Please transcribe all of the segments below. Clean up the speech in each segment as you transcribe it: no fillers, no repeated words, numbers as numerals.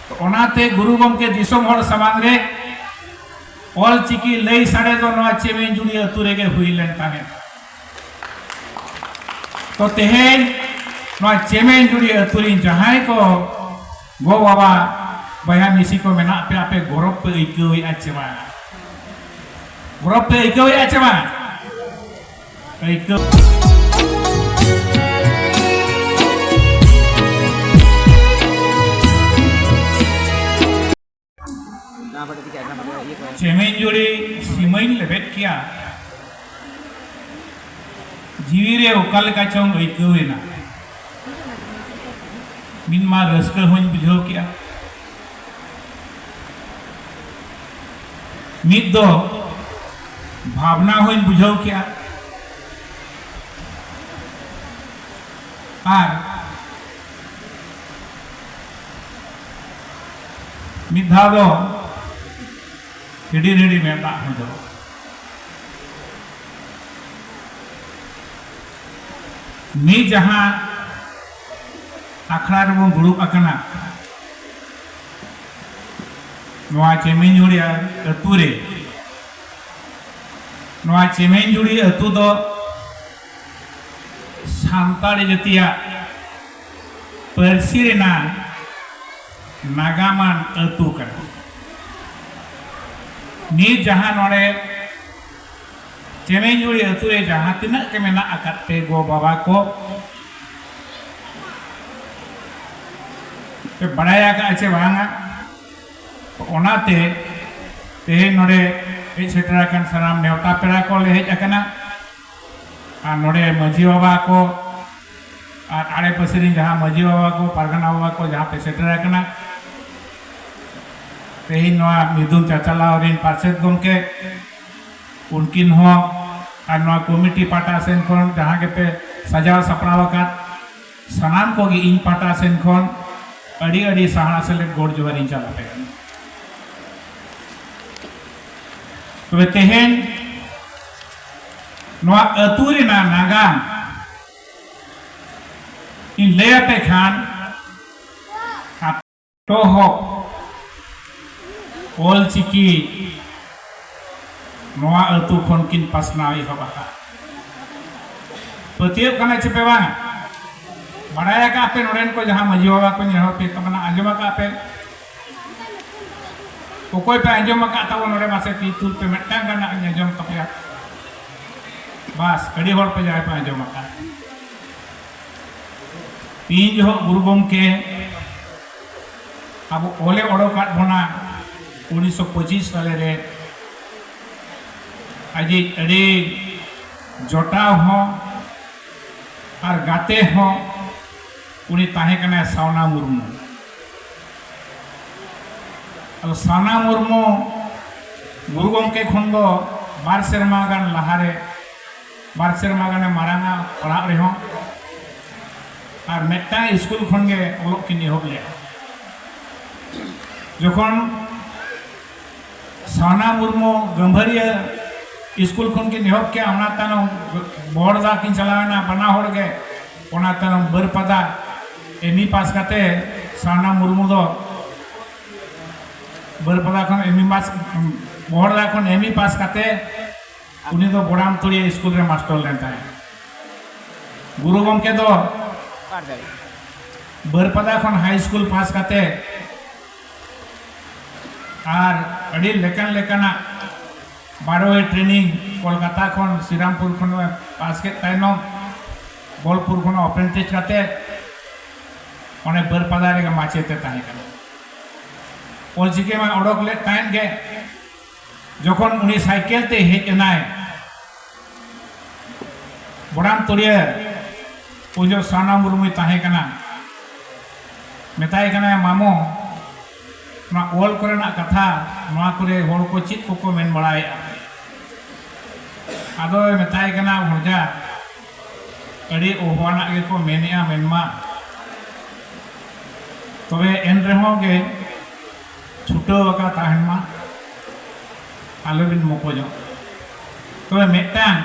तो ओनाते गुरु गमके दिसोम हर समांग रे ऑल चिकी लई साड़े दो नवा चेमें जुड़ी अतुरे के हुई लेन ताहे तो तेहेन नवा चेमें जुड़ी अतुरी जहां को गो बाबा बया मिसी को मेना पे आपे गौरव पे इक्योई आचेमा गौरव पे इक्योई आचेमा इक्यो चेमें जुड़ी सीमें लेबेट किया जीवी रे उकाल का चोंग इक्योई ना मिन मा रस्कर होइन बुझो किया मित दो भावना होइन बुझो किया आर मित धा दो हिडी हिडी मेटा हो दो मी जहां आखड़ा रे बो दुड़ुब आकना नवा चेमें जुड़ी अतु रे नवा चेमें जुड़ी अतु दो सान्ताड़ी जतिया परसी रेना नागामान अतु कना नी जहां नोड़े चेमें जुड़ी अतु रे जहां तिना के मेना आकात पे गो बाबा को पे बड़ाया का अच्छे बांगा ओनाते तेहे नोड़े हेज सेटराकन सनाम नेवता पेड़ा को ले हेज अकना आ नोड़े मजी बाबा को और आड़े पसरी जहां मजी बाबा को पारगना बाबा को जहां पे सेटराकना तेही नोआ मिदुन चाचाला और इन पार्षद गमके उनकिन हो और नोआ कमिटी पाटा सेन कोन जहां के पे सजाव सपड़ाव का सनाम को गी इन पाटा सेन कोन अड़ी अड़ी सहारा से गोड़ जोहर इन चला पे तो तेहेन नोआ अतुरी ना नागाम इन ले पे खान तो हो ऑल चिकी नोआ अतु खन किन पासनाई हबा पतियब कना चेपे बांग बड़ाया का पे नोरेन को जहां मजी बाबा को नेहो पे कमना आंजमा का पे कोई पे आंजमा का ताव नोरे मासे ती तुल पे मिट्टा गाना आंजम तपया बस कड़ी होड़ पे जाए पे आंजमा का तीन जो गुरु गमके अब ओले ओडो काट बोना 1925 साल रे आज अड़ी जोटा हो और गाते हो उनी ताहे कना सावना मुर्मू अब सावना मुर्मू गुरु गमके खन दो बार सेरमा गान लहारे बार सेरमा गाने मारांगा पढ़ा रे हो और मेटा स्कूल खन गे ओलोक किन एहब ले जखन सावना मुर्मू गंभरिया स्कूल खन के एहब के ओना तानो बोर्डा किन चलावना बना होड़ गे ओना तानो बरपदा एमई पास करते सावना मुर्मू दो बरपदा खन एमई पास बोर्डा खन एमई पास करते उनी दो बोड़ाम तुड़ी स्कूल रे मास्टर लेता है गुरु गमके दो बरपदा खन हाई स्कूल पास करते और अड़ी लेकन लेकना बारोए ट्रेनिंग कोलकाता खन श्रीरामपुर खन पास के ताइनो बोलपुर खन अप्रेंटिस करते ओने बरपदा रे माचेते ताहे कना ओलचिके में ओडोक ले टाइम गे जखन उनी साइकेल ते हेज एनाय बोड़ाम तोड़िया उजो सावना मुर्मू ताहे कना मेताय कना मामो ना ओल कोरेना कथा ना करे होड़ को चित को मेन बड़ाय आदो मेताय कना हरजा अड़ी ओहवाना गे को मेनेआ मेनमा तबे एन रेहो गे छुटाव का ताहनमा आलोबिन मकोजो तबे मेटांग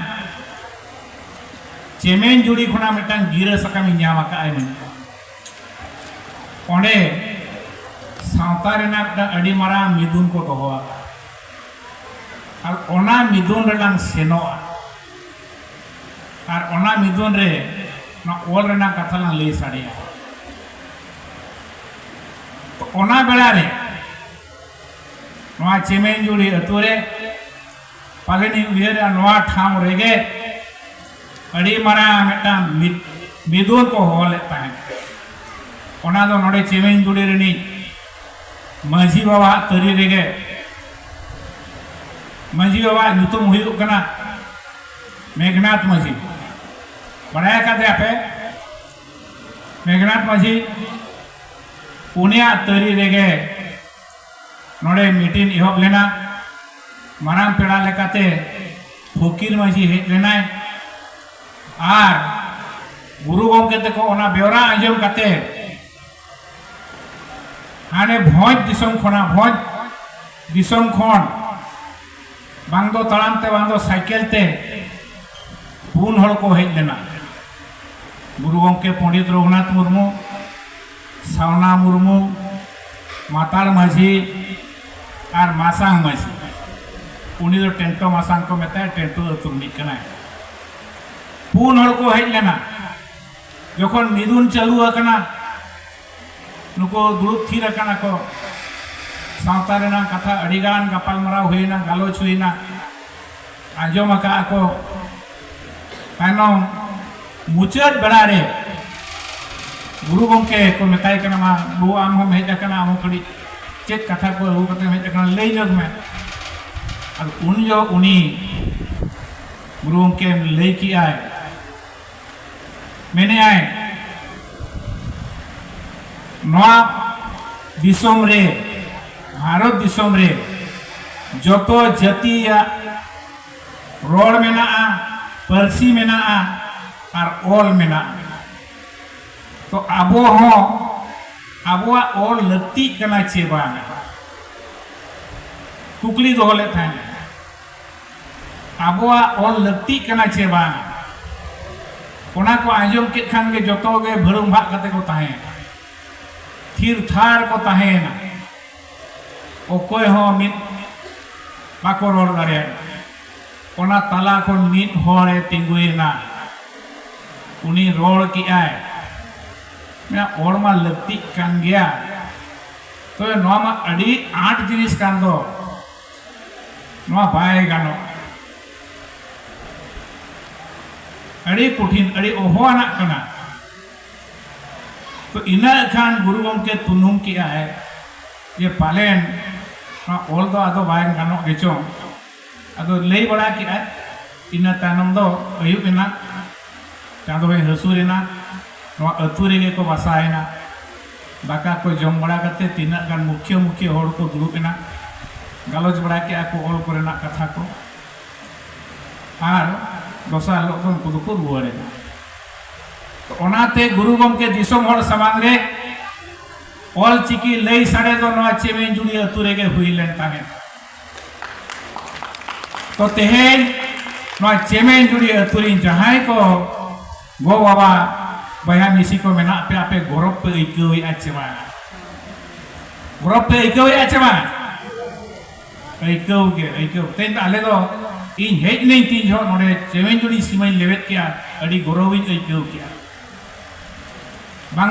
चेमें जुड़ी खुना मेटांग गिरा सकामी ᱧᱟᱢ ᱟᱠᱟᱜ ᱟᱭ ᱚᱸᱰᱮ सावता रेना अड़ी मारा मिदुन को दोहोआ और ओना मिदुन रेलांग सेनोआ और ओना मिदुन रे ना ओल रेना कथा लांग लई साड़िया तो ओना बेला रे नोआ चेमेंजुड़ी अतुरे पालेनी उयरे नोआ ठाम रेगे अड़ी मारा मेटा मिदुन को होले ताहे ओना दो नोडे चेमेंजुड़ी रेनी माझी बाबा तरी रेगे माझी बाबा नुतुम हुयुग कना मेघनाथ माझी बड़ाया का दे आपे मेघनाथ माझी पुनिया तरी रेगे नोडे मीटिंग इहब लेना मारांग पेड़ा लेकाते फकीर माझी हेज लेना आर गुरु गंके तको ओना बेवरा आंजम काते हाने भोज दिसम खोना भोज दिसम खोन बांगदो तड़ामते बांगदो साइकिल ते पुन हड़ को हेज लेना गुरु गंके पंडित रघुनाथ मुर्मू सावना मुर्मू माताल माझी और मासांग माझी उनी दो टेंटो मासांग को मेता टेंटो अतुरनी कना पुन हड़ को हेज लेना जखन मिदुन चालू अकना नुको दुरुप थी रखना को सावता रेना कथा अड़ीगान गापालमाराव हुईना गालोच हुईना आंजम अका को तायनम मुचाद बेड़ा रे गुरु गंके को मेताय कना मा बु आम हम हेज अकना आम कड़ी चेक कथा को अगु कते हेज अकना लई जग में और उन जो उनी गुरु गंके लई की आए मैंने आए नवा दिसोम रे भारत दिसोम रे जोतो जाति या रोड मेना परसी मेना और ओल मेना तो अबो हो अबुआ ओल लत्ती कना चे बांग कुकली दोले थाने अबुआ ओल लत्ती कना चे बांग ओना को आंजम के खान के जोतो के भरुम भाग कते को ताहे थिर थार को ताहेना ओकोय हो मित बाको रोड दारे ओना तला को मित होरे तिंगुइना उनी रोड की आए मैं और मा लगती कान गया तो नवा मा अड़ी 8 जिनिस कान दो नवा बाय गानो अड़ी कुठिन अड़ी ओहोना कना तो इना खान गुरु गंके तुनुम किया है ये पालेन ओल दो आदो बायन गानो गेचो आदो लई बड़ा किया है इना तानम दो अयुबिना चांदो है हसुरिना नवा अतुरेगे को बसायना दाका को जम बड़ा करते तीना गान मुख्य मुख्य होड़ को दुरुबिना गालोच बड़ा किया को ओल कोरेना कथा को आर दोसा लोगन को दुको रुवारेना तो ओनाते गुरु गंके दिसोम हड़ समांग रे ऑल चिकी लई साड़े दो नवा चेमेंजुड़ी अतुरेगे हुई लेन ताहे तो तेहेन नवा चेमेंजुड़ी अतुरी जहां को गो बाबा बया मिसी को मेना पे आपे गौरव पे इकवे आचेमा गौरव पे इकवे आचेमा इकव के इकव तेन आले दो इन हेज नहीं तीन जो नोडे चेमेंजुड़ी सीमाई लेवेट किया अड़ी गौरव इकव किया